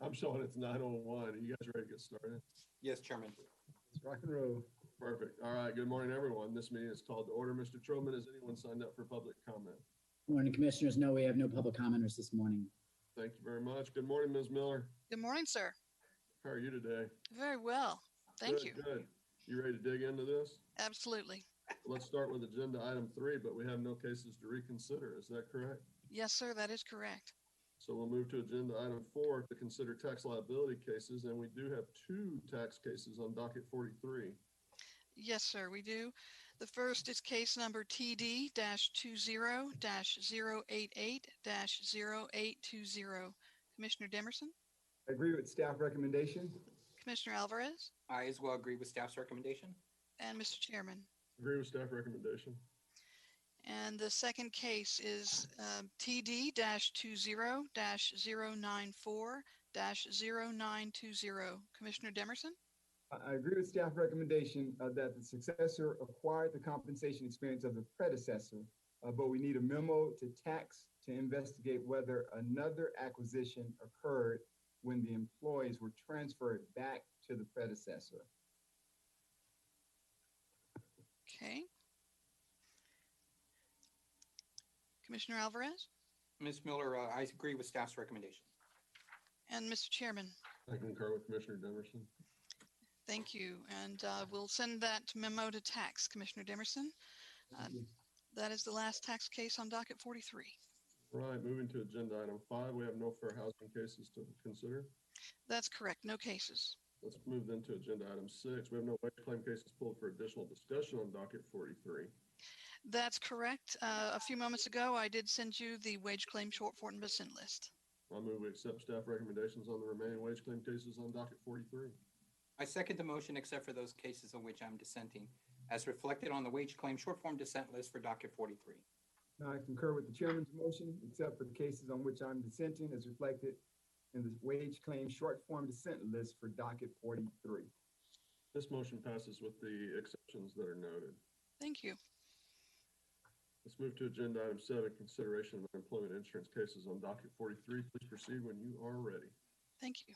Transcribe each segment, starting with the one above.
I'm showing it's 9:01. Are you guys ready to get started? Yes, Chairman. Let's rock and roll. Perfect. All right. Good morning, everyone. This meeting is called to order. Mr. Truman, has anyone signed up for public comment? Morning, Commissioners. No, we have no public commenters this morning. Thank you very much. Good morning, Ms. Miller. Good morning, sir. How are you today? Very well. Thank you. Good. You ready to dig into this? Absolutely. Let's start with agenda item 3, but we have no cases to reconsider. Is that correct? Yes, sir. That is correct. So we'll move to agenda item 4 to consider tax liability cases, and we do have 2 tax cases on docket 43. Yes, sir, we do. The first is case number TD-20-088-0820. Commissioner Demerson? I agree with staff recommendation. Commissioner Alvarez? I as well agree with staff's recommendation. And Mr. Chairman? Agree with staff recommendation. And the second case is TD-20-094-0920. Commissioner Demerson? I agree with staff recommendation that the successor acquired the compensation experience of the predecessor, but we need a memo to tax to investigate whether another acquisition occurred when the employees were transferred back to the predecessor. Okay. Commissioner Alvarez? Ms. Miller, I agree with staff's recommendation. And Mr. Chairman? I concur with Commissioner Demerson. Thank you. And we'll send that memo to tax, Commissioner Demerson. That is the last tax case on docket 43. Right, moving to agenda item 5, we have no fair housing cases to consider. That's correct. No cases. Let's move then to agenda item 6. We have no wage claim cases pulled for additional discussion on docket 43. That's correct. A few moments ago, I did send you the wage claim short form and descent list. I'll move we accept staff recommendations on the remaining wage claim cases on docket 43. I second the motion except for those cases on which I'm dissenting, as reflected on the wage claim short form dissent list for docket 43. Now I concur with the chairman's motion, except for the cases on which I'm dissenting as reflected in the wage claim short form dissent list for docket 43. This motion passes with the exceptions that are noted. Thank you. Let's move to agenda item 7, consideration of unemployment insurance cases on docket 43. Please proceed when you are ready. Thank you.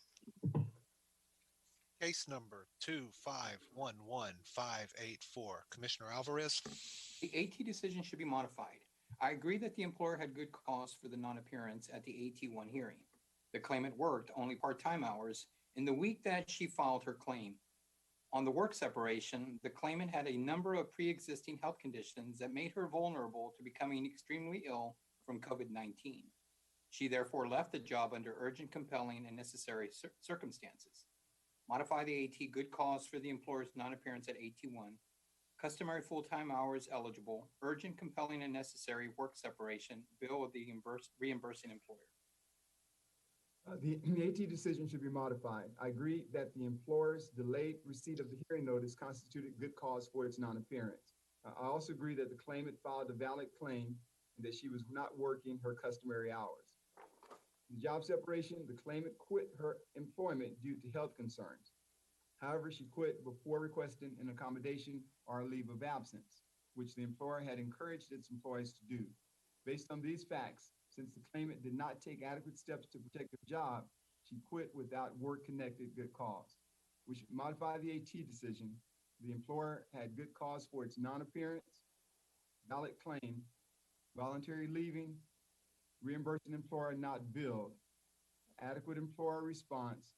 Case number 2511584. Commissioner Alvarez? The AT decision should be modified. I agree that the employer had good cause for the non-appearance at the AT1 hearing. The claimant worked only part-time hours in the week that she filed her claim. On the work separation, the claimant had a number of pre-existing health conditions that made her vulnerable to becoming extremely ill from COVID-19. She therefore left the job under urgent, compelling, and necessary circumstances. Modify the AT good cause for the employer's non-appearance at AT1, customary full-time hours eligible, urgent, compelling, and necessary work separation, bill of the reimbursing employer. The AT decision should be modified. I agree that the employer's delayed receipt of the hearing notice constituted good cause for its non-appearance. I also agree that the claimant filed a valid claim and that she was not working her customary hours. In the job separation, the claimant quit her employment due to health concerns. However, she quit before requesting an accommodation or a leave of absence, which the employer had encouraged its employees to do. Based on these facts, since the claimant did not take adequate steps to protect her job, she quit without work-connected good cause. We should modify the AT decision. The employer had good cause for its non-appearance, valid claim, voluntary leaving, reimbursing employer not billed, adequate employer response.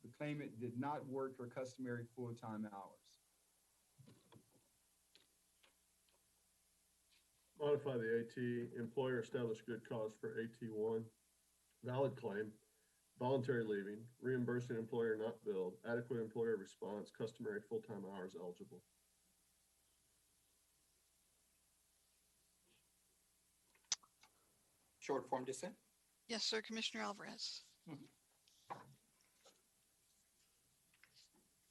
The claimant did not work her customary full-time hours. Modify the AT, employer established good cause for AT1, valid claim, voluntary leaving, reimbursing employer not billed, adequate employer response, customary full-time hours eligible. Short form dissent? Yes, sir, Commissioner Alvarez.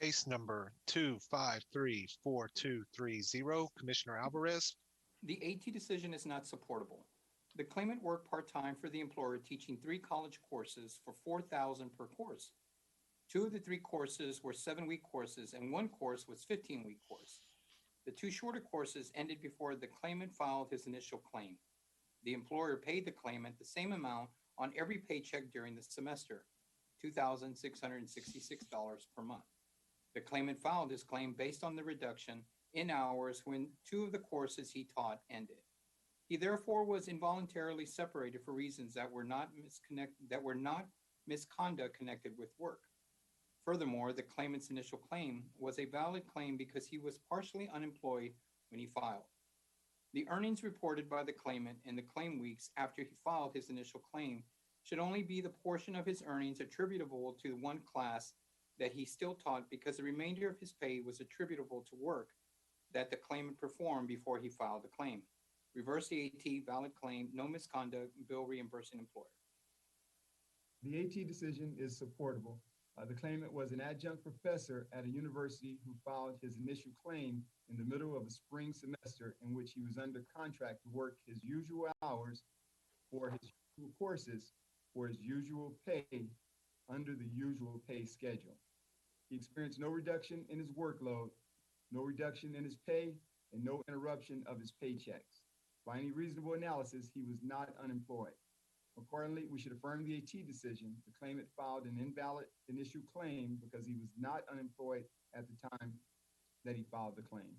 Case number 2534230. Commissioner Alvarez? The AT decision is not supportable. The claimant worked part-time for the employer, teaching 3 college courses for $4,000 per course. 2 of the 3 courses were 7-week courses, and 1 course was 15-week course. The 2 shorter courses ended before the claimant filed his initial claim. The employer paid the claimant the same amount on every paycheck during the semester. $2,666 per month. The claimant filed his claim based on the reduction in hours when two of the courses he taught ended. He therefore was involuntarily separated for reasons that were not misconduct connected with work. Furthermore, the claimant's initial claim was a valid claim because he was partially unemployed when he filed. The earnings reported by the claimant in the claim weeks after he filed his initial claim should only be the portion of his earnings attributable to one class that he still taught, because the remainder of his pay was attributable to work that the claimant performed before he filed the claim. Reverse the AT, valid claim, no misconduct, bill reimbursing employer. The AT decision is supportable. The claimant was an adjunct professor at a university who filed his initial claim in the middle of a spring semester in which he was under contract to work his usual hours for his usual courses for his usual pay under the usual pay schedule. He experienced no reduction in his workload, no reduction in his pay, and no interruption of his paychecks. By any reasonable analysis, he was not unemployed. Accordingly, we should affirm the AT decision. The claimant filed an invalid initial claim because he was not unemployed at the time that he filed the claim.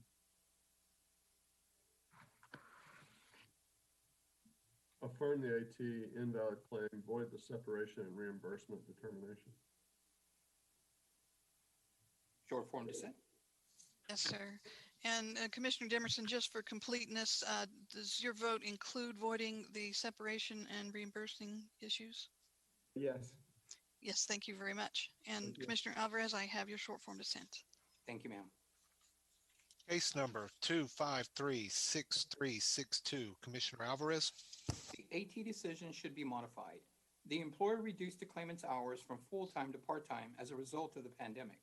Affirm the AT, invalid claim, void the separation and reimbursement determination. Short form dissent. Yes, sir. And Commissioner Demerson, just for completeness, does your vote include voiding the separation and reimbursing issues? Yes. Yes, thank you very much. And Thank you. Commissioner Alvarez, I have your short form dissent. Thank you, ma'am. Case number 2536362. Commissioner Alvarez. The AT decision should be modified. The employer reduced the claimant's hours from full-time to part-time as a result of the pandemic,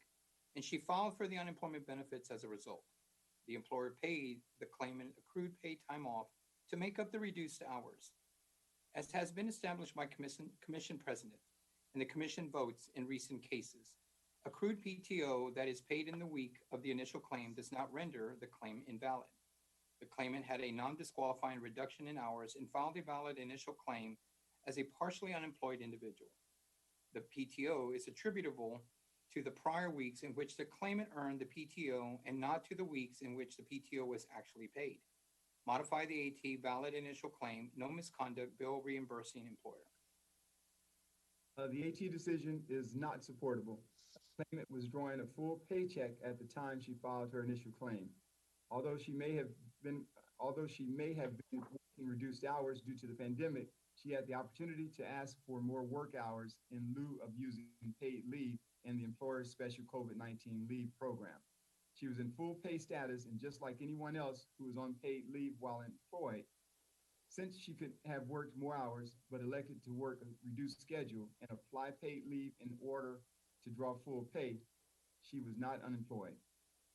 and she filed for the unemployment benefits as a result. The employer paid the claimant accrued paid time off to make up the reduced hours. As has been established by commission president and the commission votes in recent cases, accrued PTO that is paid in the week of the initial claim does not render the claim invalid. The claimant had a non-disqualifying reduction in hours and filed a valid initial claim as a partially unemployed individual. The PTO is attributable to the prior weeks in which the claimant earned the PTO and not to the weeks in which the PTO was actually paid. Modify the AT, valid initial claim, no misconduct, bill reimbursing employer. The AT decision is not supportable. The claimant was drawing a full paycheck at the time she filed her initial claim. Although she may have been working reduced hours due to the pandemic, she had the opportunity to ask for more work hours in lieu of using paid leave in the employer's special COVID-19 leave program. She was in full pay status, and just like anyone else who was on paid leave while employed, since she could have worked more hours but elected to work a reduced schedule and apply paid leave in order to draw full pay, she was not unemployed.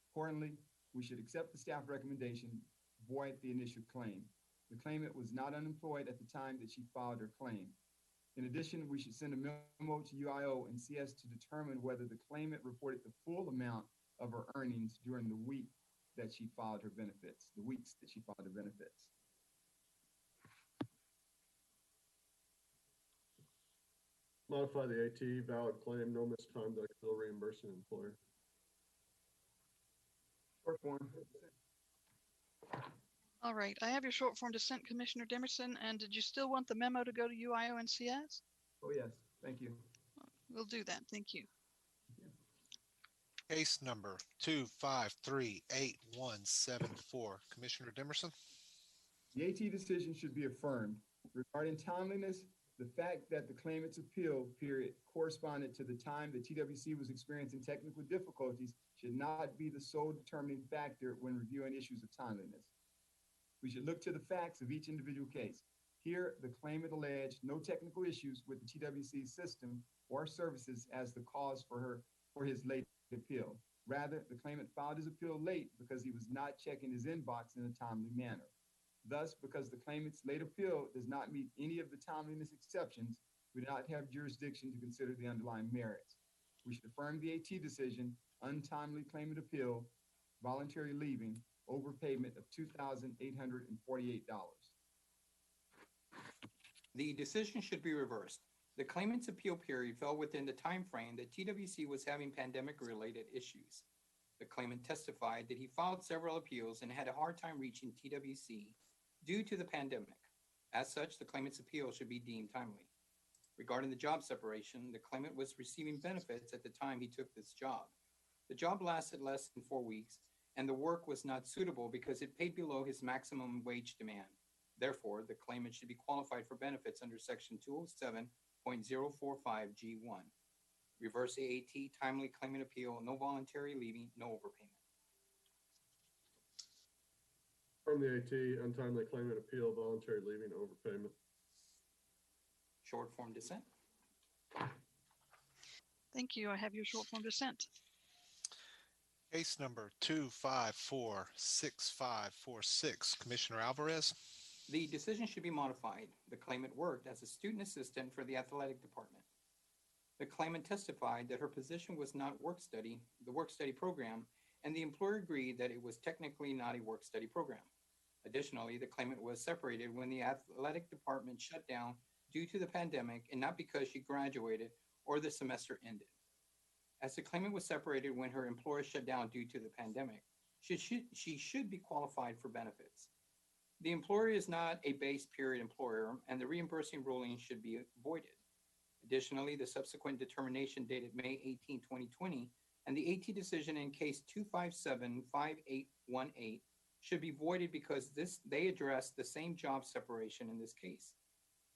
Accordingly, we should accept the staff recommendation, void the initial claim. The claimant was not unemployed at the time that she filed her claim. In addition, we should send a memo to UIO and CS to determine whether the claimant reported the full amount of her earnings during the week that she filed her benefits, the weeks that she filed her benefits. Modify the AT, valid claim, no misconduct, bill reimbursing employer. Short form. All right, I have your short form dissent, Commissioner Demerson. And did you still want the memo to go to UIO and CS? Oh, yes. Thank you. We'll do that. Thank you. Case number 2538174. Commissioner Demerson. The AT decision should be affirmed. Regarding timeliness, the fact that the claimant's appeal period corresponded to the time the TWC was experiencing technical difficulties should not be the sole determining factor when reviewing issues of timeliness. We should look to the facts of each individual case. Here, the claimant alleged no technical issues with the TWC system or services as the cause for his late appeal. Rather, the claimant filed his appeal late because he was not checking his inbox in a timely manner. Thus, because the claimant's late appeal does not meet any of the timeliness exceptions, we do not have jurisdiction to consider the underlying merits. We should affirm the AT decision, untimely claimant appeal, voluntary leaving, overpayment of $2,848. The decision should be reversed. The claimant's appeal period fell within the time frame that TWC was having pandemic-related issues. The claimant testified that he filed several appeals and had a hard time reaching TWC due to the pandemic. As such, the claimant's appeal should be deemed timely. Regarding the job separation, the claimant was receiving benefits at the time he took this job. The job lasted less than 4 weeks, and the work was not suitable because it paid below his maximum wage demand. Therefore, the claimant should be qualified for benefits under Section 207.045G1. Reverse AAT, timely claimant appeal, no voluntary leaving, no overpayment. From the AT, untimely claimant appeal, voluntary leaving, overpayment. Short form dissent. Thank you. I have your short form dissent. Case number 2546546, Commissioner Alvarez. The decision should be modified. The claimant worked as a student assistant for the athletic department. The claimant testified that her position was not the work-study program, and the employer agreed that it was technically not a work-study program. Additionally, the claimant was separated when the athletic department shut down due to the pandemic and not because she graduated or the semester ended. As the claimant was separated when her employer shut down due to the pandemic, she should be qualified for benefits. The employer is not a base period employer, and the reimbursing ruling should be avoided. Additionally, the subsequent determination dated May 18, 2020, and the AT decision in case 2575818 should be voided because they address the same job separation in this case.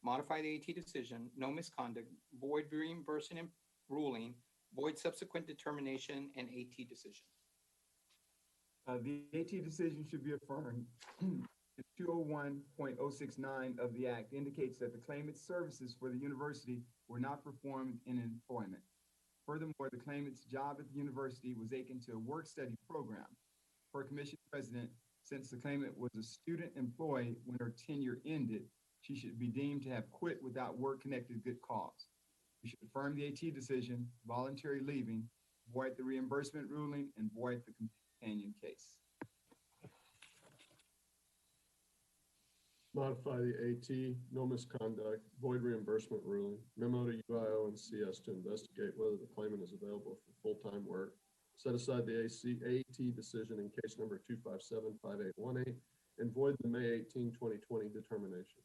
Modify the AT decision, no misconduct, void reimbursing ruling, void subsequent determination, and AT decision. The AT decision should be affirmed. 201.069 of the Act indicates that the claimant's services for the university were not performed in employment. Furthermore, the claimant's job at the university was akin to a work-study program. Per Commission President, since the claimant was a student employee when her tenure ended, she should be deemed to have quit without work-connected good cause. We should affirm the AT decision, voluntary leaving, void the reimbursement ruling, and void the companion case. Modify the AT, no misconduct, void reimbursement ruling, memo to UIO and CS to investigate whether the claimant is available for full-time work. Set aside the AT decision in case number 2575818 and void the May 18, 2020 determination.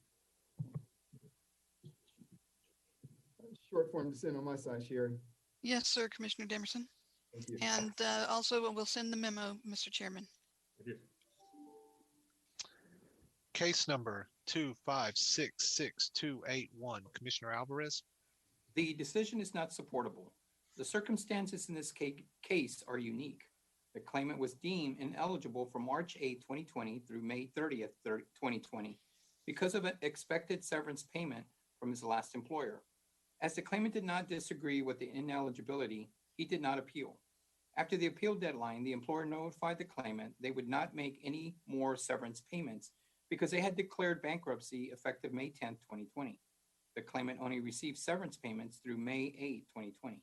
Short form dissent on my side, Sherry. Yes, sir, Commissioner Demerson. Thank you. And also we'll send the memo, Mr. Chairman. Thank you. Case number 2566281, Commissioner Alvarez. The decision is not supportable. The circumstances in this case are unique. The claimant was deemed ineligible from March 8, 2020 through May 30th, 2020 because of an expected severance payment from his last employer. As the claimant did not disagree with the ineligibility, he did not appeal. After the appeal deadline, the employer notified the claimant they would not make any more severance payments because they had declared bankruptcy effective May 10, 2020. The claimant only received severance payments through May 8, 2020.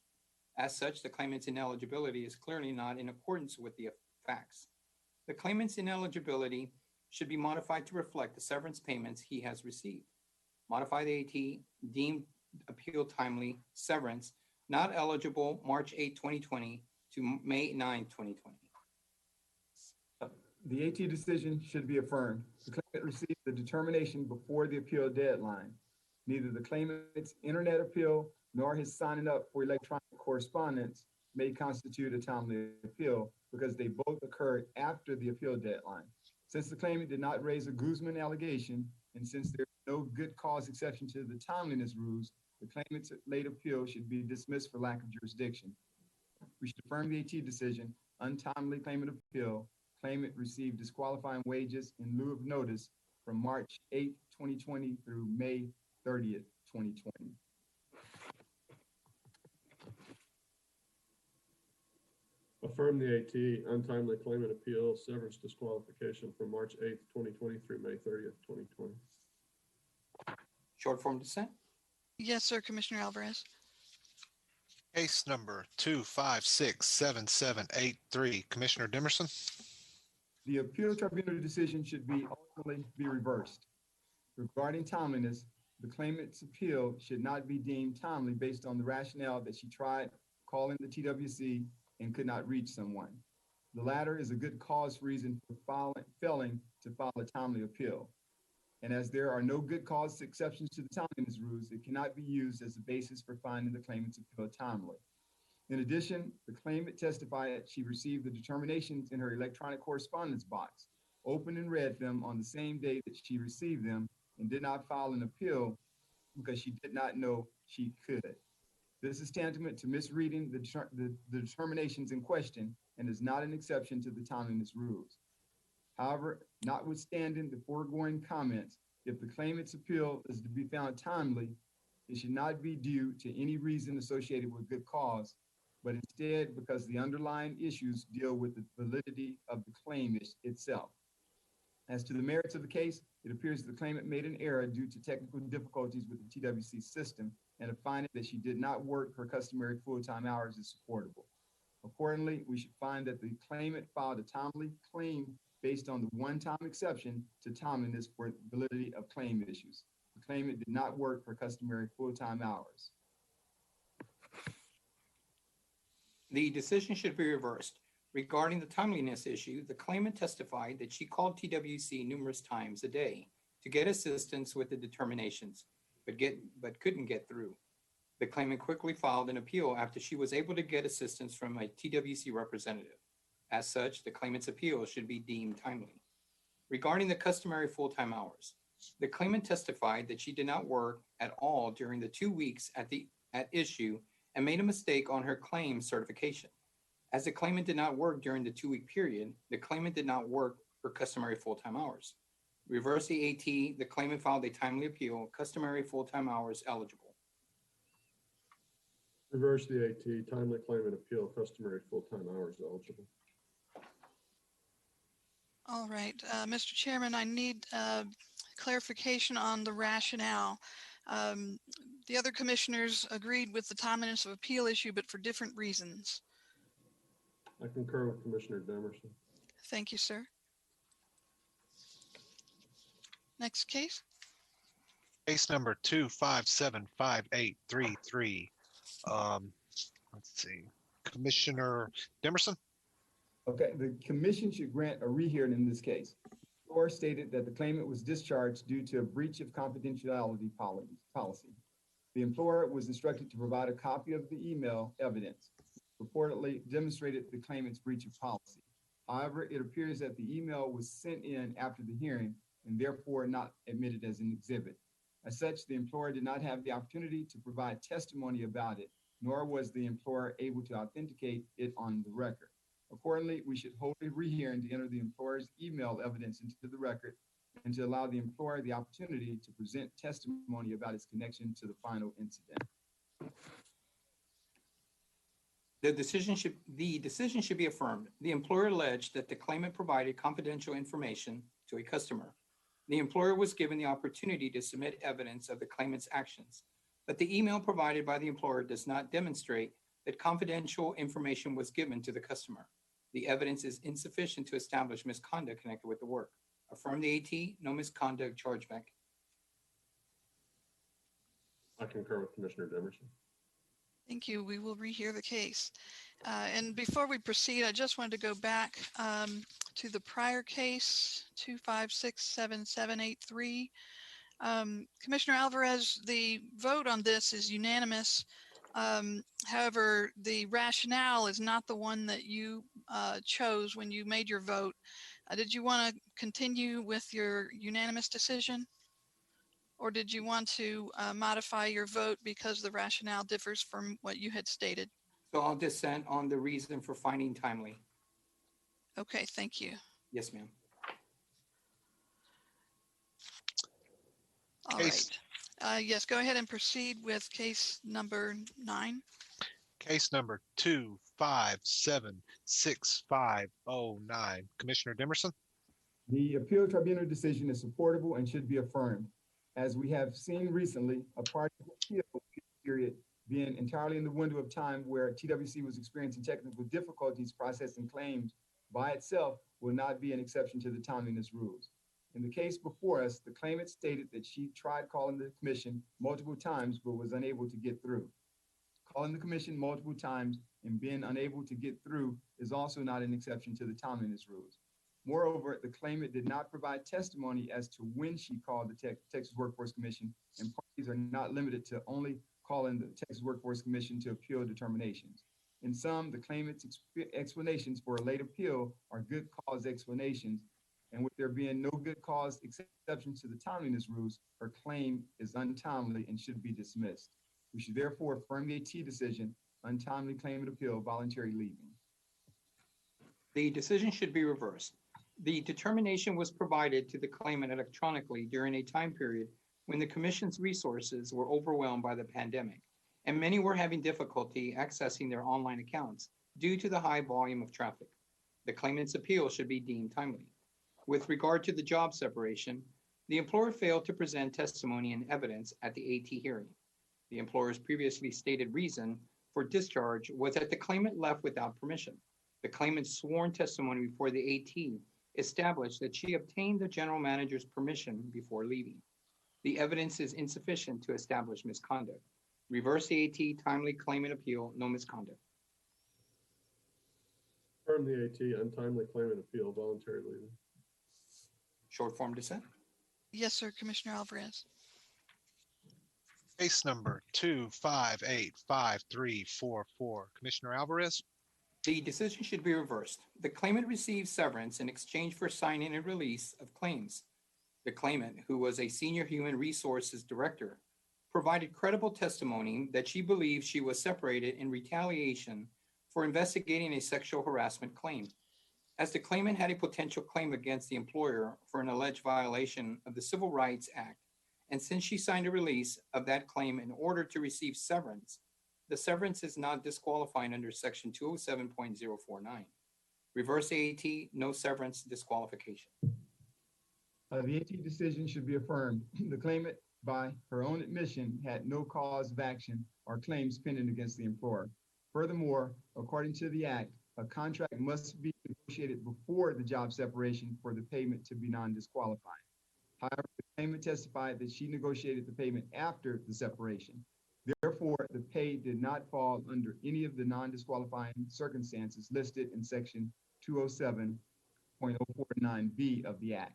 As such, the claimant's ineligibility is clearly not in accordance with the facts. The claimant's ineligibility should be modified to reflect the severance payments he has received. Modify the AT, deemed appeal timely, severance, not eligible March 8, 2020 to May 9, 2020. The AT decision should be affirmed. The claimant received the determination before the appeal deadline. Neither the claimant's internet appeal nor his signing up for electronic correspondence may constitute a timely appeal because they both occurred after the appeal deadline. Since the claimant did not raise a Guzman allegation, and since there is no good cause exception to the timeliness rules, the claimant's late appeal should be dismissed for lack of jurisdiction. We should affirm the AT decision, untimely claimant appeal. Claimant received disqualifying wages in lieu of notice from March 8, 2020 through May 30th, 2020. Affirm the AT, untimely claimant appeal, severance disqualification from March 8th, 2020 through May 30th, 2020. Short form dissent. Yes, sir, Commissioner Alvarez. Case number 2567783, Commissioner Demerson. The appeal tribunal decision should be ultimately be reversed. Regarding timeliness, the claimant's appeal should not be deemed timely based on the rationale that she tried calling the TWC and could not reach someone. The latter is a good cause reason for failing to file a timely appeal. And as there are no good cause exceptions to the timeliness rules, it cannot be used as a basis for finding the claimant's appeal timely. In addition, the claimant testified that she received the determinations in her electronic correspondence box, opened and read them on the same day that she received them, and did not file an appeal because she did not know she could. This is tantamount to misreading the determinations in question and is not an exception to the timeliness rules. However, notwithstanding the foregoing comments, if the claimant's appeal is to be found timely, it should not be due to any reason associated with good cause, but instead because the underlying issues deal with the validity of the claim itself. As to the merits of the case, it appears the claimant made an error due to technical difficulties with the TWC system, and a finding that she did not work her customary full-time hours is supportable. Accordingly, we should find that the claimant filed a timely claim based on the one-time exception to timeliness for validity of claim issues. The claimant did not work her customary full-time hours. The decision should be reversed. Regarding the timeliness issue, the claimant testified that she called TWC numerous times a day to get assistance with the determinations, but couldn't get through. The claimant quickly filed an appeal after she was able to get assistance from a TWC representative. As such, the claimant's appeal should be deemed timely. Regarding the customary full-time hours, the claimant testified that she did not work at all during the 2 weeks at issue and made a mistake on her claim certification. As the claimant did not work during the 2-week period, the claimant did not work her customary full-time hours. Reverse the AT, the claimant filed a timely appeal, customary full-time hours eligible. Reverse the AT, timely claimant appeal, customary full-time hours eligible. All right, Mr. Chairman, I need clarification on the rationale. The other commissioners agreed with the timeliness of appeal issue, but for different reasons. I concur with Commissioner Demerson. Thank you, sir. Next case. Case number 2575833. Let's see. Commissioner Demerson? Okay, the commission should grant a rehearing in this case. Or stated that the claimant was discharged due to a breach of confidentiality policy. The employer was instructed to provide a copy of the email evidence, reportedly demonstrated the claimant's breach of policy. However, it appears that the email was sent in after the hearing and therefore not admitted as an exhibit. As such, the employer did not have the opportunity to provide testimony about it, nor was the employer able to authenticate it on the record. Accordingly, we should hold a rehearing to enter the employer's email evidence into the record and to allow the employer the opportunity to present testimony about its connection to the final incident. The decision should be affirmed. The employer alleged that the claimant provided confidential information to a customer. The employer was given the opportunity to submit evidence of the claimant's actions, but the email provided by the employer does not demonstrate that confidential information was given to the customer. The evidence is insufficient to establish misconduct connected with the work. Affirm the AT, no misconduct chargeback. I concur with Commissioner Demerson. Thank you. We will rehear the case. And before we proceed, I just wanted to go back to the prior case, 2567783. Commissioner Alvarez, the vote on this is unanimous. However, the rationale is not the one that you chose when you made your vote. Did you want to continue with your unanimous decision? Or did you want to modify your vote because the rationale differs from what you had stated? So I'll dissent on the reason for finding timely. Okay, thank you. Yes, ma'am. All Case- right. Yes, go ahead and proceed with case number 9. Case number 2576509. Commissioner Demerson? The appeal tribunal decision is supportable and should be affirmed. As we have seen recently, a party appeal period being entirely in the window of time where TWC was experiencing technical difficulties processing claims by itself will not be an exception to the timeliness rules. In the case before us, the claimant stated that she tried calling the commission multiple times but was unable to get through. Calling the commission multiple times and being unable to get through is also not an exception to the timeliness rules. Moreover, the claimant did not provide testimony as to when she called the Texas Workforce Commission, and parties are not limited to only calling the Texas Workforce Commission to appeal determinations. In sum, the claimant's explanations for a late appeal are good cause explanations, and with there being no good cause exceptions to the timeliness rules, her claim is untimely and should be dismissed. We should therefore affirm the AT decision, untimely claimant appeal, voluntary leaving. The decision should be reversed. The determination was provided to the claimant electronically during a time period when the commission's resources were overwhelmed by the pandemic, and many were having difficulty accessing their online accounts due to the high volume of traffic. The claimant's appeal should be deemed timely. With regard to the job separation, the employer failed to present testimony and evidence at the AT hearing. The employer's previously stated reason for discharge was that the claimant left without permission. The claimant's sworn testimony before the AT established that she obtained the general manager's permission before leaving. The evidence is insufficient to establish misconduct. Reverse the AT, timely claimant appeal, no misconduct. Affirm the AT, untimely claimant appeal, voluntary leaving. Short form dissent. Yes, sir, Commissioner Alvarez. Case number 2585344. Commissioner Alvarez? The decision should be reversed. The claimant received severance in exchange for signing a release of claims. The claimant, who was a senior human resources director, provided credible testimony that she believed she was separated in retaliation for investigating a sexual harassment claim. As the claimant had a potential claim against the employer for an alleged violation of the Civil Rights Act, and since she signed a release of that claim in order to receive severance, the severance is not disqualifying under Section 207.049. Reverse AT, no severance disqualification. The AT decision should be affirmed. The claimant, by her own admission, had no cause of action or claims pending against the employer. Furthermore, according to the Act, a contract must be negotiated before the job separation for the payment to be non-disqualifying. However, the claimant testified that she negotiated the payment after the separation. Therefore, the pay did not fall under any of the non-disqualifying circumstances listed in Section 207.049B of the Act.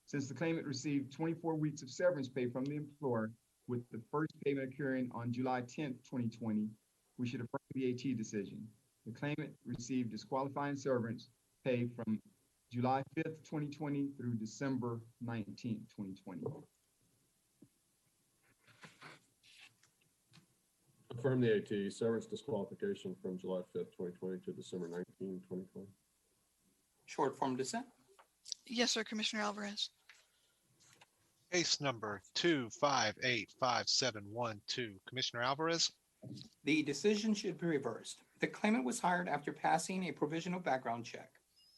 Since the claimant received 24 weeks of severance pay from the employer, with the first payment occurring on July 10th, 2020, we should affirm the AT decision. The claimant received disqualifying severance pay from July 5th, 2020 through December 19th, 2020. Affirm the AT, severance disqualification from July 5th, 2020 to December 19, 2020. Short form dissent. Yes, sir, Commissioner Alvarez. Case number 2585712. Commissioner Alvarez? The decision should be reversed. The claimant was hired after passing a provisional background check.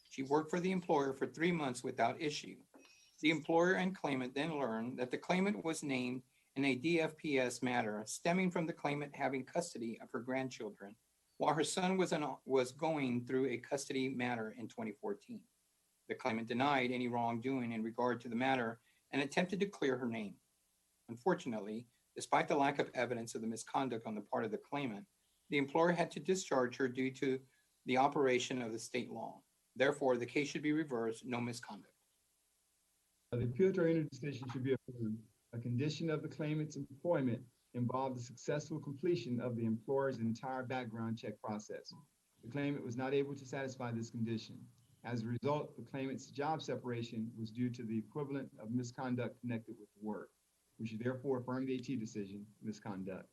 She worked for the employer for 3 months without issue. The employer and claimant then learned that the claimant was named in a DFPS matter stemming from the claimant having custody of her grandchildren while her son was going through a custody matter in 2014. The claimant denied any wrongdoing in regard to the matter and attempted to clear her name. Unfortunately, despite the lack of evidence of the misconduct on the part of the claimant, the employer had to discharge her due to the operation of the state law. Therefore, the case should be reversed, no misconduct. The appeal tribunal decision should be affirmed. A condition of the claimant's employment involved the successful completion of the employer's entire background check process. The claimant was not able to satisfy this condition. As a result, the claimant's job separation was due to the equivalent of misconduct connected with the work. We should therefore affirm the AT decision, misconduct.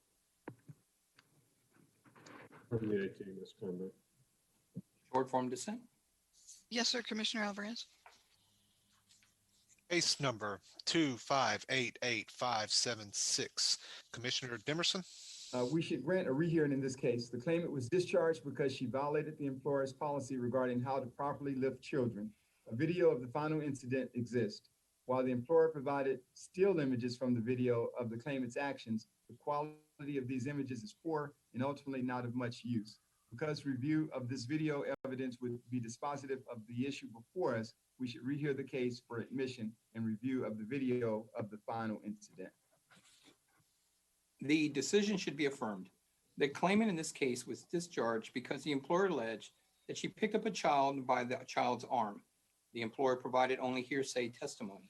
Affirm the AT, misconduct. Short form dissent. Yes, sir, Commissioner Alvarez. Case number 2588576. Commissioner Demerson? We should grant a rehearing in this case. The claimant was discharged because she violated the employer's policy regarding how to properly lift children. A video of the final incident exists. While the employer provided still images from the video of the claimant's actions, the quality of these images is poor and ultimately not of much use. Because review of this video evidence would be dispositive of the issue before us, we should rehear the case for admission and review of the video of the final incident. The decision should be affirmed. The claimant in this case was discharged because the employer alleged that she picked up a child by the child's arm. The employer provided only hearsay testimony.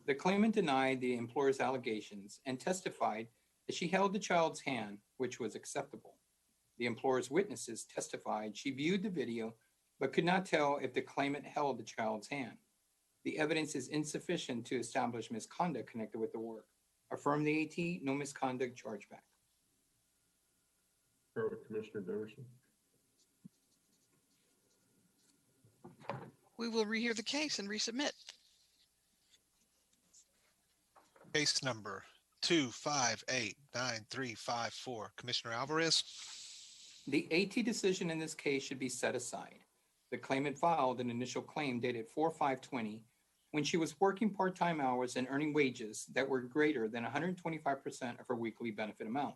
The claimant denied the employer's allegations and testified that she held the child's hand, which was acceptable. The employer's witnesses testified she viewed the video but could not tell if the claimant held the child's hand. The evidence is insufficient to establish misconduct connected with the work. Affirm the AT, no misconduct, chargeback. Concur with Commissioner Demerson. We will rehear the case and resubmit. Case number 2589354. Commissioner Alvarez. The AT decision in this case should be set aside. The claimant filed an initial claim dated 4/5/20 when she was working part-time hours and earning wages that were greater than 125% of her weekly benefit amount.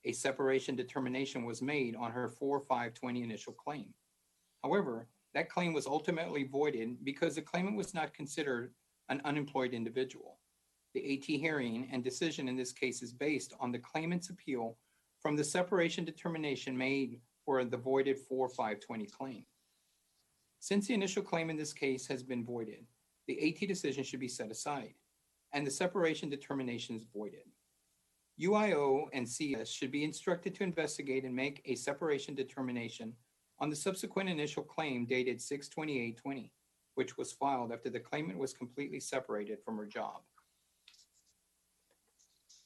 A separation determination was made on her 4/5/20 initial claim. However, that claim was ultimately voided because the claimant was not considered an unemployed individual. The AT hearing and decision in this case is based on the claimant's appeal from the separation determination made for the voided 4/5/20 claim. Since the initial claim in this case has been voided, the AT decision should be set aside, and the separation determination is voided. UIO and CS should be instructed to investigate and make a separation determination on the subsequent initial claim dated 6/28/20, which was filed after the claimant was completely separated from her job.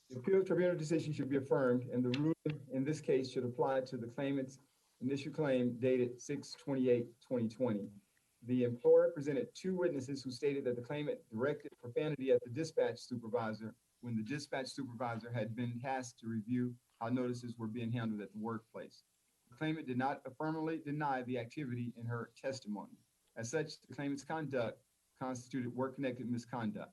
The appeal tribunal decision should be affirmed, and the ruling in this case should apply to the claimant's initial claim dated 6/28/2020. The employer presented two witnesses who stated that the claimant directed profanity at the dispatch supervisor when the dispatch supervisor had been tasked to review how notices were being handled at the workplace. The claimant did not affirmatively deny the activity in her testimony. As such, the claimant's conduct constituted work-connected misconduct.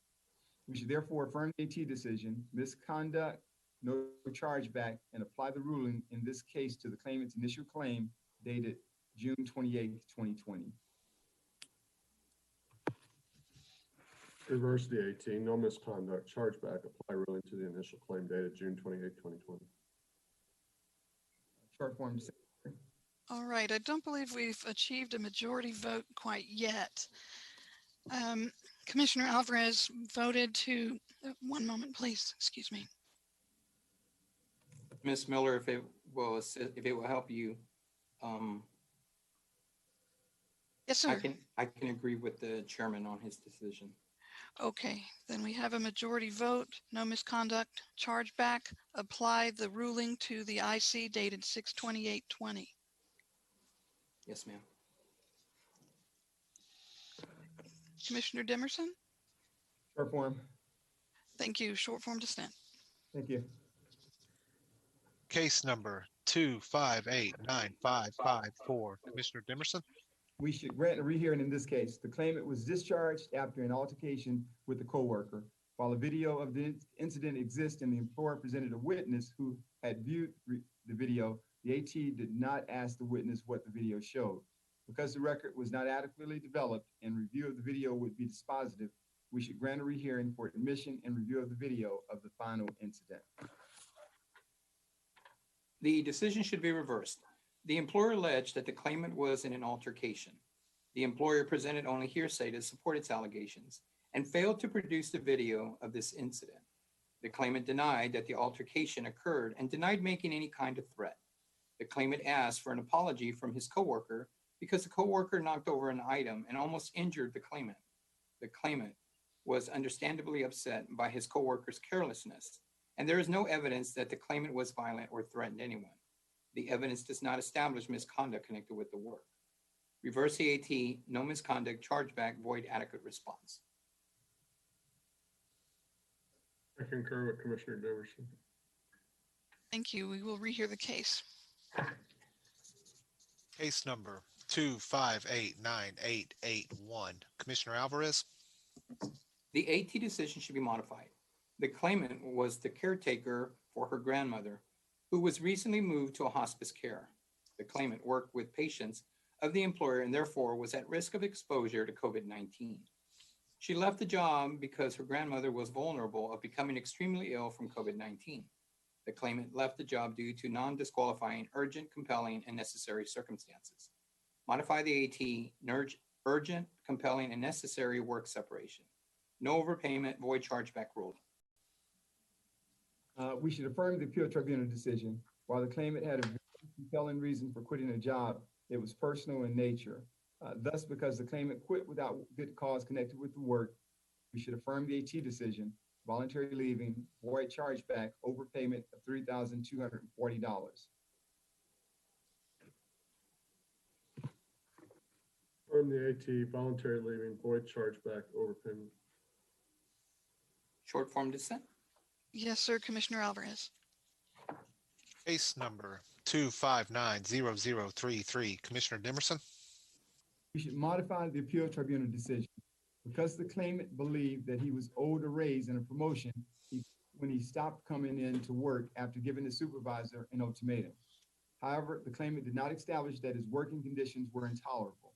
We should therefore affirm the AT decision, misconduct, no chargeback, and apply the ruling in this case to the claimant's initial claim dated June 28th, 2020. Reverse the AT, no misconduct, chargeback, apply ruling to the initial claim dated June 28, 2020. Short form. All right, I don't believe we've achieved a majority vote quite yet. Commissioner Alvarez voted to, one moment, please, excuse me. Ms. Miller, if it will help you, Yes, sir. I can agree with the chairman on his decision. Okay, then we have a majority vote, no misconduct, chargeback, apply the ruling to the IC dated 6/28/20. Yes, ma'am. Commissioner Demerson? Short form. Thank you. Short form dissent. Thank you. Case number 2589554. Commissioner Demerson. We should grant a rehearing in this case. The claimant was discharged after an altercation with a coworker. While a video of the incident exists and the employer presented a witness who had viewed the video, the AT did not ask the witness what the video showed. Because the record was not adequately developed and review of the video would be dispositive, we should grant a rehearing for admission and review of the video of the final incident. The decision should be reversed. The employer alleged that the claimant was in an altercation. The employer presented only hearsay to support its allegations and failed to produce the video of this incident. The claimant denied that the altercation occurred and denied making any kind of threat. The claimant asked for an apology from his coworker because the coworker knocked over an item and almost injured the claimant. The claimant was understandably upset by his coworker's carelessness, and there is no evidence that the claimant was violent or threatened anyone. The evidence does not establish misconduct connected with the work. Reverse the AT, no misconduct, chargeback, void adequate response. I concur with Commissioner Demerson. Thank you. We will rehear the case. Case number 2589881. Commissioner Alvarez. The AT decision should be modified. The claimant was the caretaker for her grandmother, who was recently moved to a hospice care. The claimant worked with patients of the employer and therefore was at risk of exposure to COVID-19. She left the job because her grandmother was vulnerable of becoming extremely ill from COVID-19. The claimant left the job due to non-disqualifying, urgent, compelling, and necessary circumstances. Modify the AT, urgent, compelling, and necessary work separation. No overpayment, void chargeback rule. We should affirm the appeal tribunal decision. While the claimant had a very compelling reason for quitting a job, it was personal in nature. Thus, because the claimant quit without good cause connected with the work, we should affirm the AT decision, voluntary leaving, void chargeback, overpayment of $3,240. Affirm the AT, voluntary leaving, void chargeback, overpayment. Short form dissent. Yes, sir, Commissioner Alvarez. Case number 2590033. Commissioner Demerson, We should modify the appeal tribunal decision. Because the claimant believed that he was owed a raise and a promotion when he stopped coming in to work after giving the supervisor an ultimatum. However, the claimant did not establish that his working conditions were intolerable.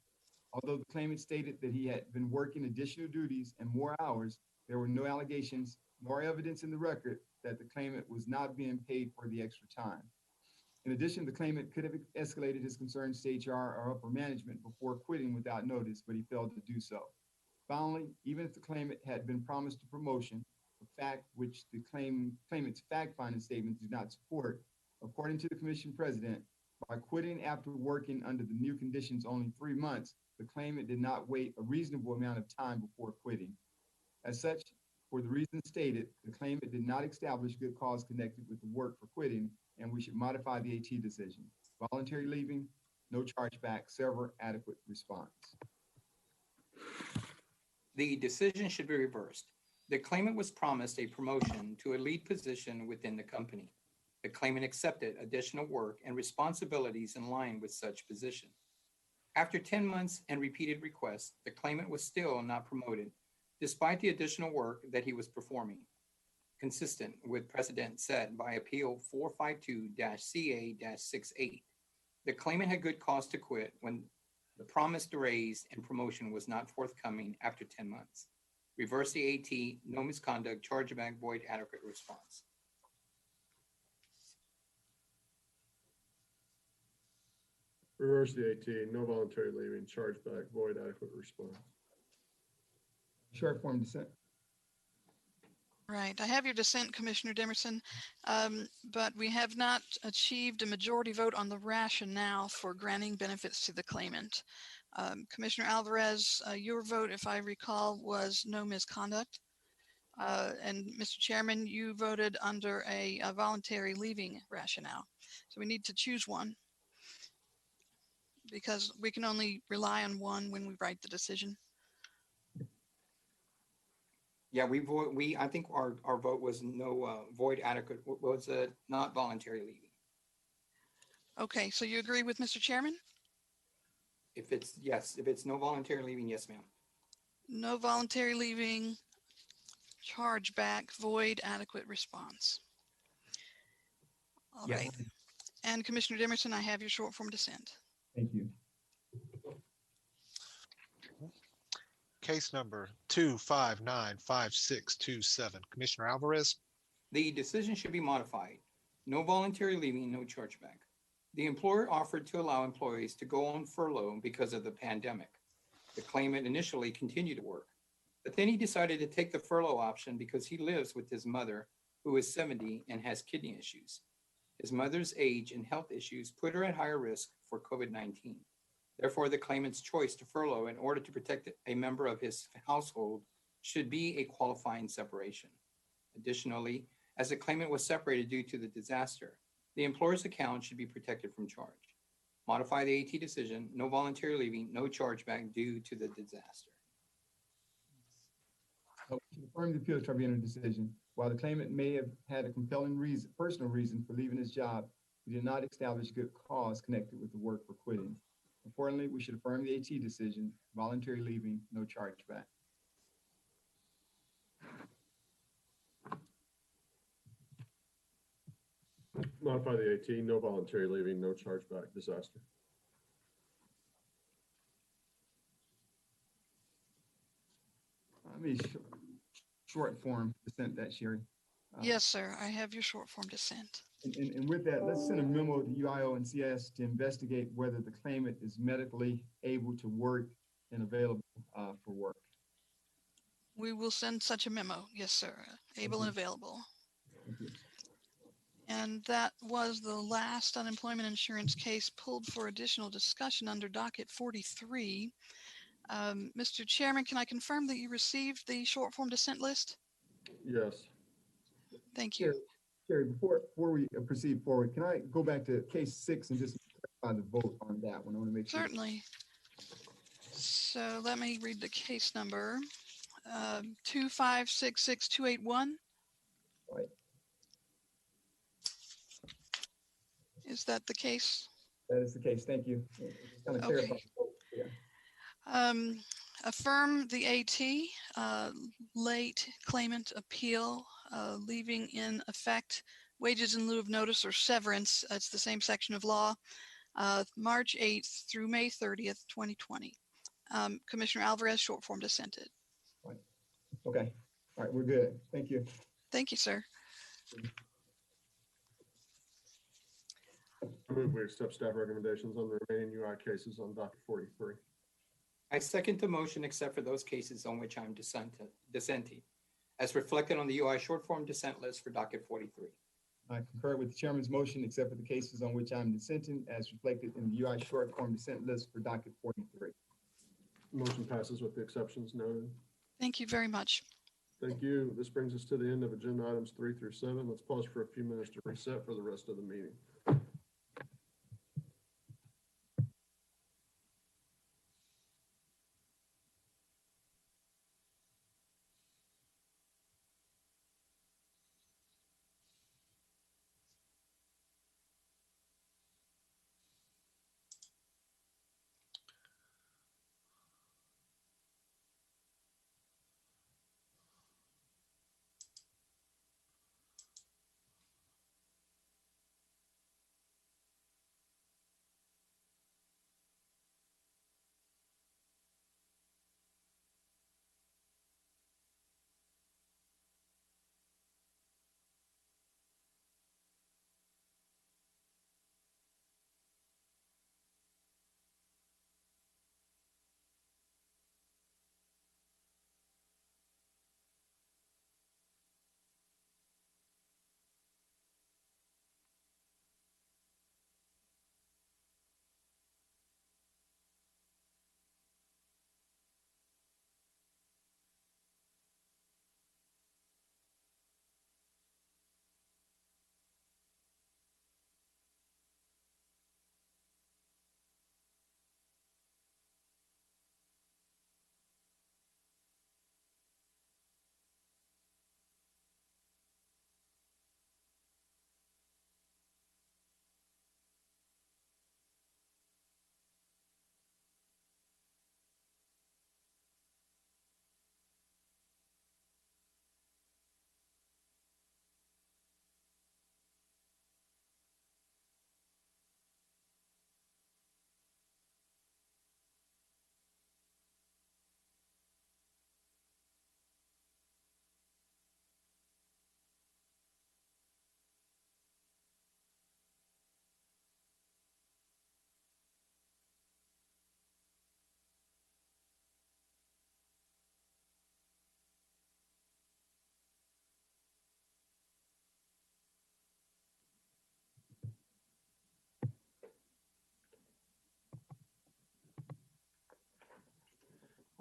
Although the claimant stated that he had been working additional duties and more hours, there were no allegations nor evidence in the record that the claimant was not being paid for the extra time. In addition, the claimant could have escalated his concerns to HR or upper management before quitting without notice, but he failed to do so. Finally, even if the claimant had been promised a promotion, a fact which the claimant's fact-finding statements do not support, according to the commission president, by quitting after working under the new conditions only 3 months, the claimant did not wait a reasonable amount of time before quitting. As such, for the reasons stated, the claimant did not establish good cause connected with the work for quitting, and we should modify the AT decision. Voluntary leaving, no chargeback, sever, adequate response. The decision should be reversed. The claimant was promised a promotion to a lead position within the company. The claimant accepted additional work and responsibilities in line with such position. After 10 months and repeated requests, the claimant was still not promoted, despite the additional work that he was performing. Consistent with precedent set by Appeal 452-CA-68, the claimant had good cause to quit when the promised raise and promotion was not forthcoming after 10 months. Reverse the AT, no misconduct, chargeback, void, adequate response. Reverse the AT, no voluntary leaving, chargeback, void, adequate response. Short form dissent. Right. I have your dissent, Commissioner Demerson, but we have not achieved a majority vote on the rationale for granting benefits to the claimant. Commissioner Alvarez, your vote, if I recall, was no misconduct. And Mr. Chairman, you voted under a voluntary leaving rationale. So we need to choose one because we can only rely on one when we write the decision. Yeah, I think our vote was no void, adequate, was not voluntary leaving. Okay, so you agree with Mr. Chairman? If it's no voluntary leaving, yes, ma'am. No voluntary leaving, chargeback, void, adequate response. All Yes. right. And Commissioner Demerson, I have your short form dissent. Thank you. case number 2595627. Commissioner Alvarez, The decision should be modified. No voluntary leaving, no chargeback. The employer offered to allow employees to go on furlough because of the pandemic. The claimant initially continued to work, but then he decided to take the furlough option because he lives with his mother, who is 70 and has kidney issues. His mother's age and health issues put her at higher risk for COVID-19. Therefore, the claimant's choice to furlough in order to protect a member of his household should be a qualifying separation. Additionally, as the claimant was separated due to the disaster, the employer's account should be protected from charge. Modify the AT decision, no voluntary leaving, no chargeback due to the disaster. We should affirm the appeal tribunal decision. While the claimant may have had a compelling reason, personal reason for leaving his job, he did not establish good cause connected with the work for quitting. Accordingly, we should affirm the AT decision, voluntary leaving, no chargeback. Modify the AT, no voluntary leaving, no chargeback disaster. Let me short form dissent that, Sherry. Yes, sir. I have your short form dissent. And with that, let's send a memo to UIO and CS to investigate whether the claimant is medically able to work and available for work. We will send such a memo. Yes, sir. Able and available. Thank you. And that was the last unemployment insurance case pulled for additional discussion under docket 43. Mr. Chairman, can I confirm that you received the short form dissent list? Yes. Thank you. Sherry, before we proceed forward, can I go back to case 6 and just clarify the vote on that one? I want to make sure. Certainly. So let me read the case number. 2566281. Right. Is that the case? That is the case. Thank you. Just kind of Okay. clarify the vote. Yeah. Affirm the AT, late claimant appeal, leaving in effect wages in lieu of notice or severance. It's the same section of law, March 8th through May 30th, 2020. Commissioner Alvarez, short form dissented. Right. Okay. All right. We're good. Thank you. Thank you, sir. I move we accept staff recommendations on the remaining UI cases on docket 43. I second the motion except for those cases on which I'm dissenting, as reflected on the UI short form dissent list for docket 43. I concur with the chairman's motion, except for the cases on which I'm dissenting, as reflected in the UI short form dissent list for docket 43. Motion passes with the exceptions noted. Thank you very much. Thank you. This brings us to the end of agenda items 3 through 7. Let's pause for a few minutes to reset for the rest of the meeting.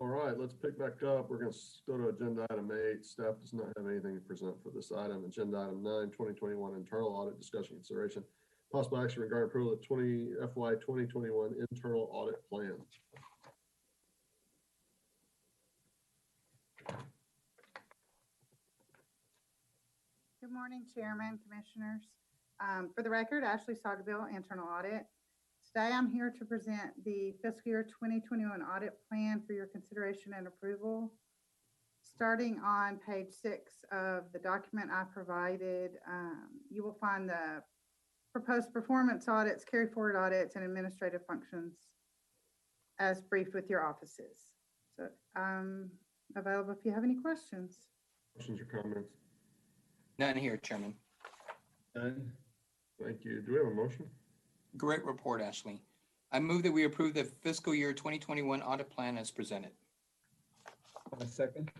All right, let's pick back up. We're going to go to agenda item 8. Staff does not have anything to present for this item. Agenda item 9, 2021 internal audit discussion consideration. Possible action regarding approval of FY 2021 internal audit plan. Good morning, Chairman, Commissioners. For the record, Ashley Soggville, Internal Audit. Today, I'm here to present the fiscal year 2021 audit plan for your consideration and approval. Starting on page 6 of the document I provided, you will find the proposed performance audits, carry forward audits, and administrative functions as briefed with your offices. So I'm available if you have any questions. Questions or comments? None here, Chairman. None. Thank you. Do we have a motion? Great report, Ashley. I move that we approve the fiscal year 2021 audit plan as presented. A second.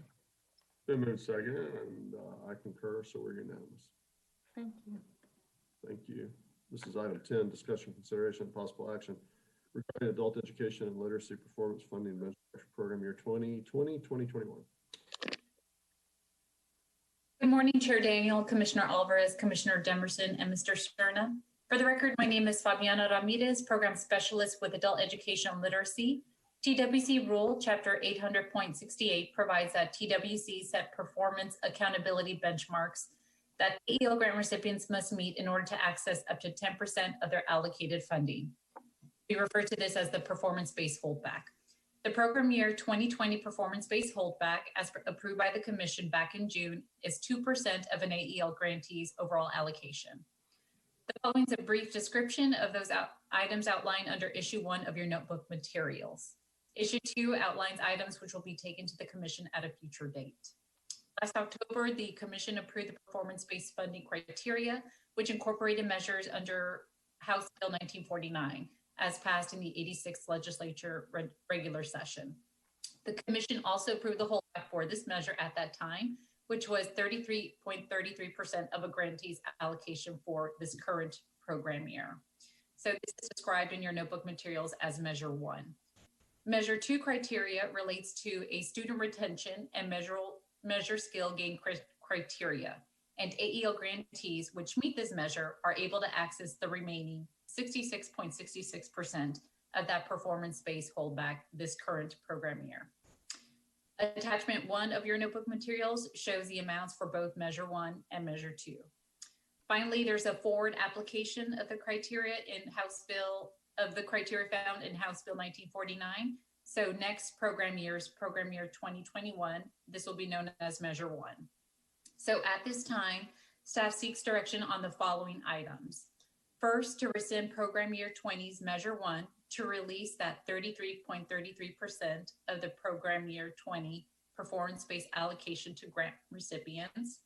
Been moved second, and I concur, so we're unanimous. Thank you. Thank you. This is item 10, discussion, consideration, and possible action regarding adult education and literacy performance funding measure for program year 2020-2021. Good morning, Chair Daniel, Commissioner Alvarez, Commissioner Demerson, and Mr. Sterna. For the record, my name is Fabiana Ramirez, Program Specialist with Adult Education and Literacy. TWC Rule Chapter 800.68 provides that TWC set performance accountability benchmarks that AEL grant recipients must meet in order to access up to 10% of their allocated funding. We refer to this as the performance-based holdback. The program year 2020 performance-based holdback, as approved by the Commission back in June, is 2% of an AEL grantee's overall allocation. The following is a brief description of those items outlined under Issue 1 of your notebook materials. Issue 2 outlines items which will be taken to the Commission at a future date. Last October, the Commission approved the performance-based funding criteria, which incorporated measures under House Bill 1949, as passed in the 86th Legislature regular session. The Commission also approved the holdback for this measure at that time, which was 33.33% of a grantee's allocation for this current program year. So this is described in your notebook materials as Measure 1. Measure 2 criteria relates to a student retention and measure skill gain criteria, and AEL grantees which meet this measure are able to access the remaining 66.66% of that performance-based holdback this current program year. Attachment 1 of your notebook materials shows the amounts for both Measure 1 and Measure 2. Finally, there's a forward application of the criteria in House Bill, of the criteria found in House Bill 1949. So next program year 2021, this will be known as Measure 1. So at this time, staff seeks direction on the following items. First, to rescind program year 20's Measure 1 to release that 33.33% of the program year 20 performance-based allocation to grant recipients.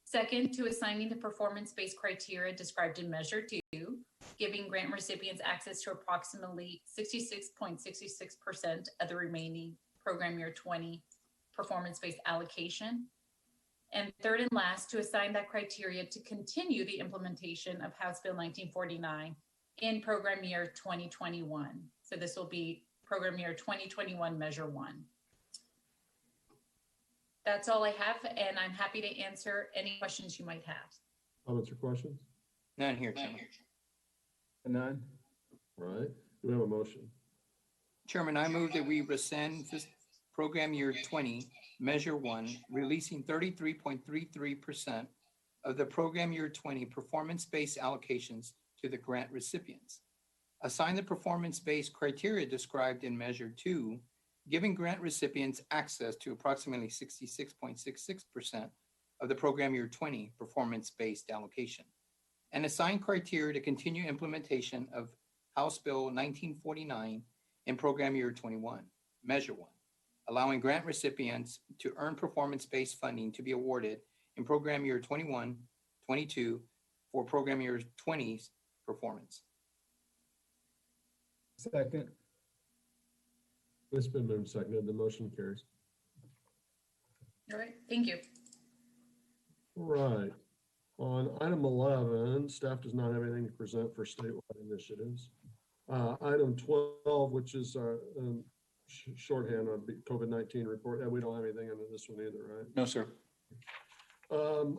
Second, to assigning the performance-based criteria described in Measure 2, giving grant recipients access to approximately 66.66% of the remaining program year 20 performance-based allocation. And third and last, to assign that criteria to continue the implementation of House Bill 1949 in program year 2021. So this will be program year 2021, Measure 1. That's all I have, and I'm happy to answer any questions you might have. Comments or questions? None here, Chairman. None. All right. Do we have a motion? Chairman, I move that we rescind this program year 20, Measure 1, releasing 33.33% of the program year 20 performance-based allocations to the grant recipients. Assign the performance-based criteria described in Measure 2, giving grant recipients access to approximately 66.66% of the program year 20 performance-based allocation. And assign criteria to continue implementation of House Bill 1949 in program year 21, Measure 1, allowing grant recipients to earn performance-based funding to be awarded in program year 21, 22 for program year 20's performance. Second. It's been moved and seconded. The motion carries. All right, thank you. All right. On item 11, staff does not have anything to present for statewide initiatives. Item 12, which is shorthand on COVID-19 report. We don't have anything under this one either, right? No, sir.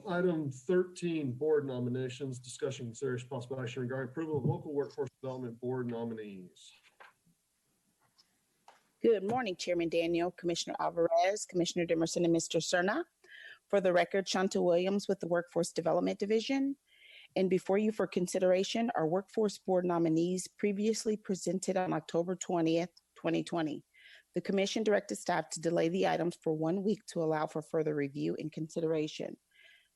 Item 13, board nominations, discussion, consideration, possible action regarding approval of local workforce development board nominees. Good morning, Chairman Daniel, Commissioner Alvarez, Commissioner Demerson, and Mr. Cerna. For the record, Shanta Williams with the Workforce Development Division. And before you for consideration are Workforce Board nominees previously presented on October 20th, 2020. The Commission directed staff to delay the items for 1 week to allow for further review and consideration.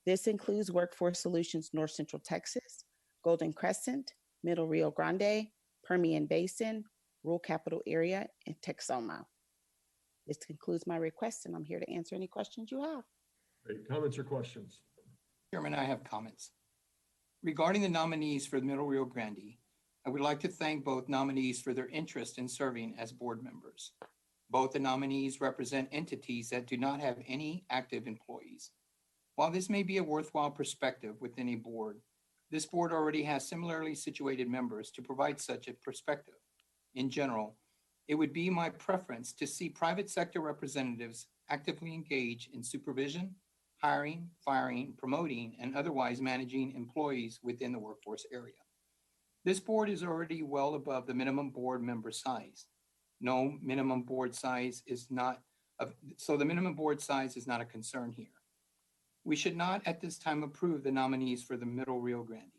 This includes Workforce Solutions North Central Texas, Golden Crescent, Middle Rio Grande, Permian Basin, Rural Capital Area, and Texoma. This concludes my request, and I'm here to answer any questions you have. Great. Comments or questions? Chairman, I have comments. Regarding the nominees for the Middle Rio Grande, I would like to thank both nominees for their interest in serving as board members. Both the nominees represent entities that do not have any active employees. While this may be a worthwhile perspective within a board, this board already has similarly situated members to provide such a perspective. In general, it would be my preference to see private sector representatives actively engage in supervision, hiring, firing, promoting, and otherwise managing employees within the workforce area. This board is already well above the minimum board member size. No minimum board size is not, so the minimum board size is not a concern here. We should not at this time approve the nominees for the Middle Rio Grande.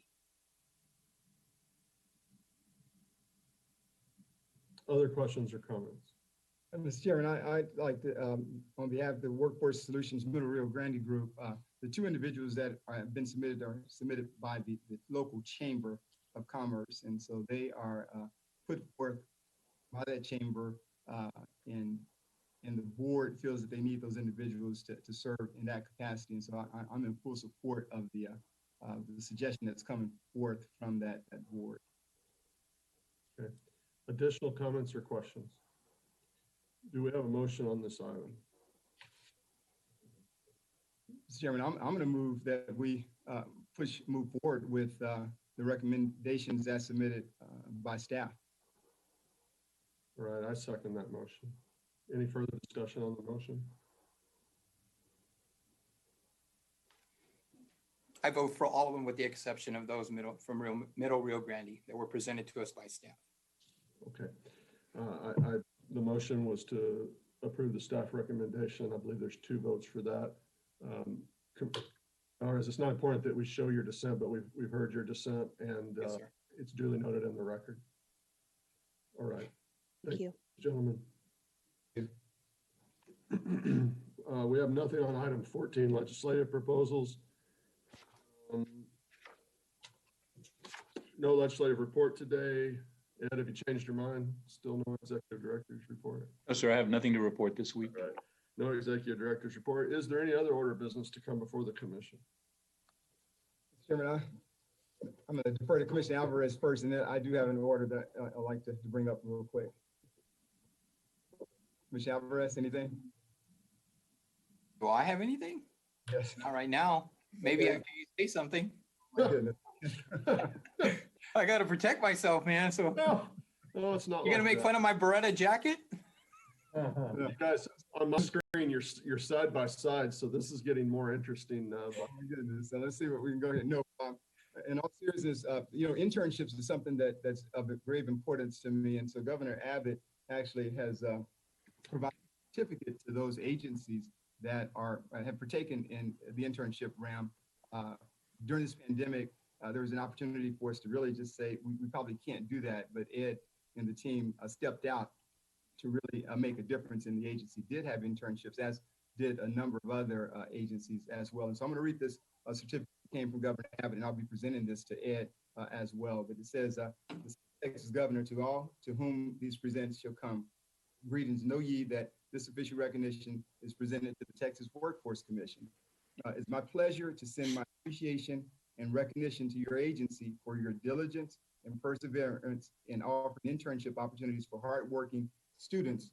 Other questions or comments? Mr. Chairman, I'd like to, on behalf of the Workforce Solutions Middle Rio Grande Group, the two individuals that have been submitted are submitted by the local Chamber of Commerce. And so they are put forth by that chamber, and the board feels that they need those individuals to serve in that capacity. And so I'm in full support of the suggestion that's coming forth from that board. Okay. Additional comments or questions? Do we have a motion on this item? Mr. Chairman, I'm going to move that we move forward with the recommendations as submitted by staff. All right, I second that motion. Any further discussion on the motion? I vote for all of them with the exception of those Middle Rio Grande that were presented to us by staff. Okay. The motion was to approve the staff recommendation. I believe there's 2 votes for that. It's not important that we show your dissent, but we've heard your dissent, and Yes, sir. it's duly noted in the record. All right. Thank you. Gentlemen. We have nothing on item 14, legislative proposals. No legislative report today. Ed, have you changed your mind? Still no executive director's report? No, sir, I have nothing to report this week. All right. No executive director's report. Is there any other order of business to come before the commission? Mr. Chairman, I'm going to defer to Commissioner Alvarez first, and then I do have an order that I'd like to bring up real quick. Commissioner Alvarez, anything? Do I have anything? Yes. Not right now. Maybe after you say something. My goodness. I got to protect myself, man. So No, it's not. you're going to make fun of my Beretta jacket? You guys, on my screen, you're side by side, so this is getting more interesting. Oh my goodness. So let's see what we can go ahead. No, in all seriousness, internships is something that's of grave importance to me. And so Governor Abbott actually has provided a certificate to those agencies that have partaken in the internship realm. During this pandemic, there was an opportunity for us to really just say, we probably can't do that. But Ed and the team stepped out to really make a difference in the agency, did have internships, as did a number of other agencies as well. And so I'm going to read this certificate that came from Governor Abbott, and I'll be presenting this to Ed as well. But it says, the Texas governor, to all to whom these presents shall come. Greetings, know ye that this official recognition is presented to the Texas Workforce Commission. It's my pleasure to send my appreciation and recognition to your agency for your diligence and perseverance in offering internship opportunities for hardworking students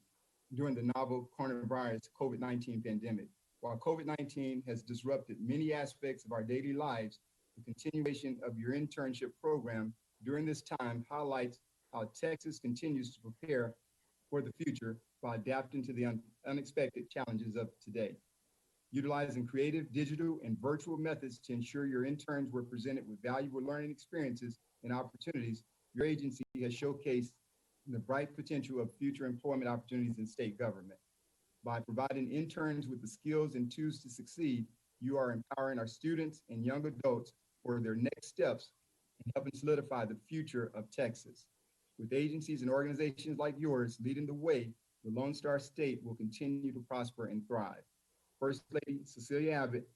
during the novel coronavirus COVID-19 pandemic. While COVID-19 has disrupted many aspects of our daily lives, the continuation of your internship program during this time highlights how Texas continues to prepare for the future by adapting to the unexpected challenges of today. Utilizing creative, digital, and virtual methods to ensure your interns were presented with valuable learning experiences and opportunities, your agency has showcased the bright potential of future employment opportunities in state government. By providing interns with the skills and tools to succeed, you are empowering our students and young adults for their next steps and helping solidify the future of Texas. With agencies and organizations like yours leading the way, the Lone Star State will continue to prosper and thrive. First Lady Cecilia Abbott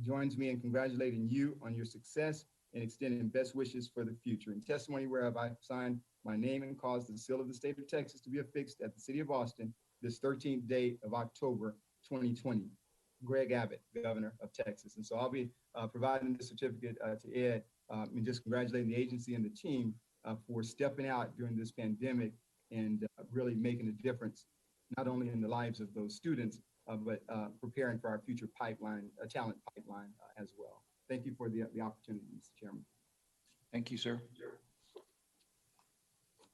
joins me in congratulating you on your success and extending best wishes for the future. In testimony whereof I signed my name and caused the seal of the state of Texas to be affixed at the city of Austin this 13th day of October 2020. Greg Abbott, Governor of Texas. And so I'll be providing this certificate to Ed and just congratulating the agency and the team for stepping out during this pandemic and really making a difference, not only in the lives of those students, but preparing for our future pipeline, talent pipeline as well. Thank you for the opportunity, Mr. Chairman. Thank you, sir.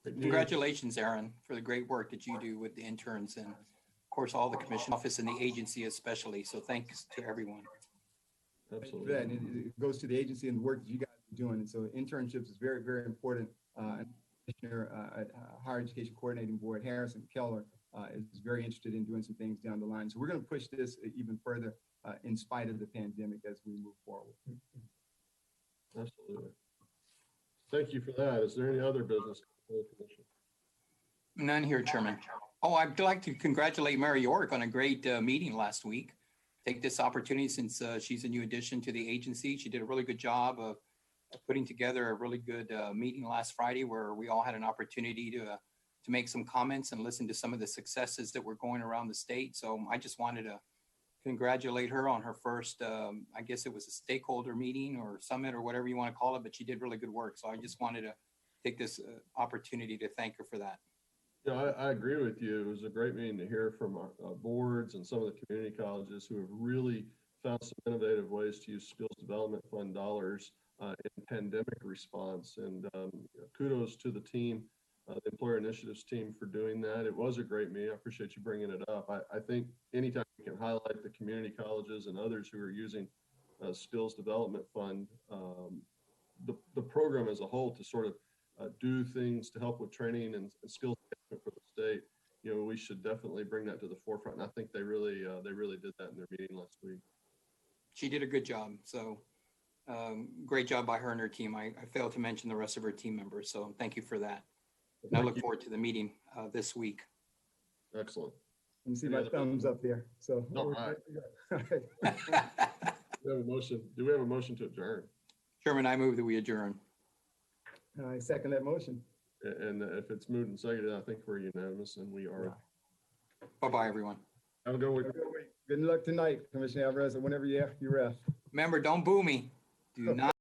Congratulations, Aaron, for the great work that you do with the interns and, of course, all the commission office and the agency especially. So thanks to everyone. Absolutely. And it goes to the agency and the work that you guys are doing. And so internships is very, very important. Commissioner at Higher Education Coordinating Board, Harrison Keller, is very interested in doing some things down the line. So we're going to push this even further in spite of the pandemic as we move forward. Absolutely. Thank you for that. Is there any other business? None here, Chairman. Oh, I'd like to congratulate Mary York on a great meeting last week. Take this opportunity since she's a new addition to the agency. She did a really good job of putting together a really good meeting last Friday where we all had an opportunity to make some comments and listen to some of the successes that were going around the state. So I just wanted to congratulate her on her first, I guess it was a stakeholder meeting or summit or whatever you want to call it, but she did really good work. So I just wanted to take this opportunity to thank her for that. Yeah, I agree with you. It was a great meeting to hear from our boards and some of the community colleges who have really found some innovative ways to use skills development fund dollars in pandemic response. And kudos to the team, the Employer Initiatives team, for doing that. It was a great meeting. I appreciate you bringing it up. I think anytime we can highlight the community colleges and others who are using skills development fund, the program as a whole to sort of do things to help with training and skills for the state, we should definitely bring that to the forefront. And I think they really did that in their meeting last week. She did a good job. So great job by her and her team. I failed to mention the rest of her team members. So thank you for that. And I look forward to the meeting this week. Excellent. You see my thumbs up there. So all right. We have a motion. Do we have a motion to adjourn? Chairman, I move that we adjourn. I second that motion. And if it's moved and seconded, I think we're unanimous and we are. Bye-bye, everyone. Have a good week. Good luck tonight, Commissioner Alvarez, or whenever you ref. Remember, don't boo me. Do not.